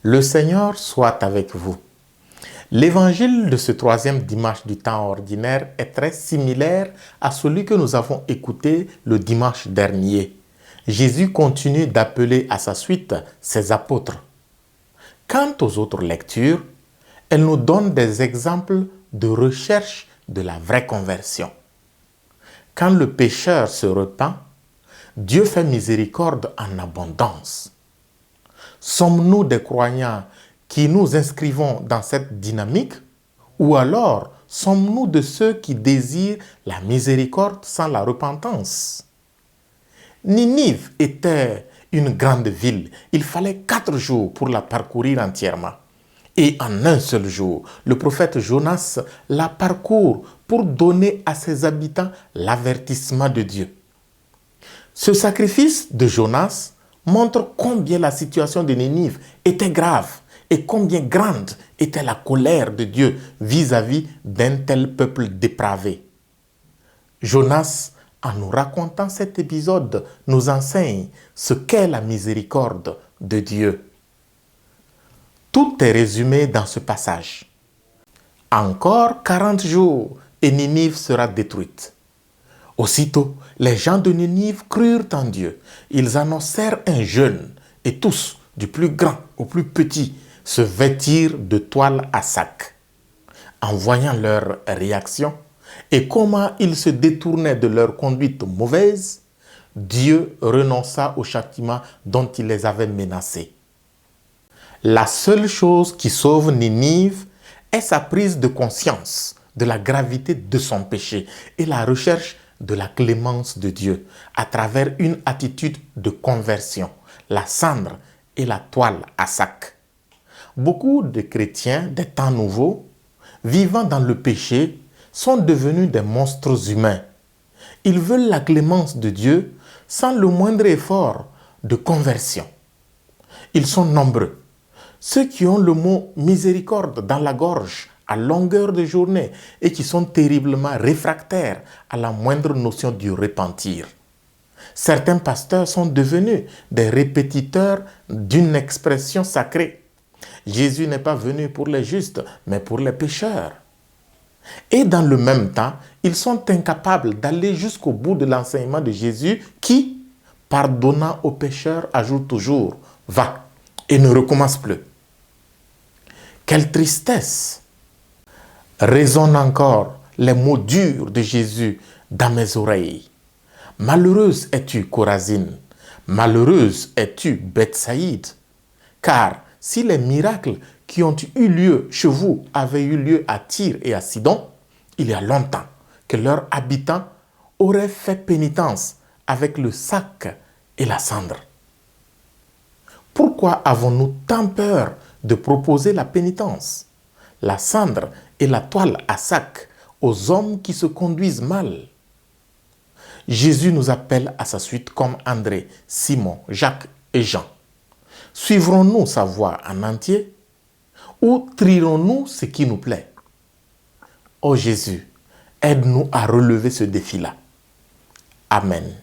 Le Seigneur soit avec vous. L'évangile de ce troisième dimanche du temps ordinaire est très similaire à celui que nous avons écouté le dimanche dernier. Jésus continue d'appeler à sa suite ses apôtres. Quant aux autres lectures, elles nous donnent des exemples de recherche de la vraie conversion. Quand le pécheur se repent, Dieu fait miséricorde en abondance. Sommes-nous des croyants qui nous inscrivons dans cette dynamique ou alors sommes-nous de ceux qui désirent la miséricorde sans la repentance? Ninive était une grande ville. Il fallait 4 jours pour la parcourir entièrement. Et en un seul jour, le prophète Jonas la parcourt pour donner à ses habitants l'avertissement de Dieu. Ce sacrifice de Jonas montre combien la situation de Ninive était grave et combien grande était la colère de Dieu vis-à-vis d'un tel peuple dépravé. Jonas, en nous racontant cet épisode, nous enseigne ce qu'est la miséricorde de Dieu. Tout est résumé dans ce passage. Encore 40 jours et Ninive sera détruite. Aussitôt, les gens de Ninive crurent en Dieu. Ils annoncèrent un jeûne et tous, du plus grand au plus petit, se vêtirent de toile à sac. En voyant leur réaction et comment ils se détournaient de leur conduite mauvaise, Dieu renonça au châtiment dont il les avait menacés. La seule chose qui sauve Ninive est sa prise de conscience de la gravité de son péché et la recherche de la clémence de Dieu à travers une attitude de conversion, la cendre et la toile à sac. Beaucoup de chrétiens des temps nouveaux, vivant dans le péché, sont devenus des monstres humains. Ils veulent la clémence de Dieu sans le moindre effort de conversion. Ils sont nombreux. Ceux qui ont le mot miséricorde dans la gorge à longueur de journée et qui sont terriblement réfractaires à la moindre notion du repentir. Certains pasteurs sont devenus des répétiteurs d'une expression sacrée. Jésus n'est pas venu pour les justes, mais pour les pécheurs. Et dans le même temps, ils sont incapables d'aller jusqu'au bout de l'enseignement de Jésus qui, pardonnant aux pécheurs, ajoute toujours « va » et ne recommence plus. Quelle tristesse! Résonnent encore les mots durs de Jésus dans mes oreilles. Malheureuse es-tu, Chorazine, malheureuse es-tu, Bethsaïde, car si les miracles qui ont eu lieu chez vous avaient eu lieu à Tyr et à Sidon, il y a longtemps que leurs habitants auraient fait pénitence avec le sac et la cendre. Pourquoi avons-nous tant peur de proposer la pénitence, la cendre et la toile à sac aux hommes qui se conduisent mal? Jésus nous appelle à sa suite comme André, Simon, Jacques et Jean. Suivrons-nous sa voie en entier ou trierons-nous ce qui nous plaît? Ô Jésus, aide-nous à relever ce défi-là. Amen.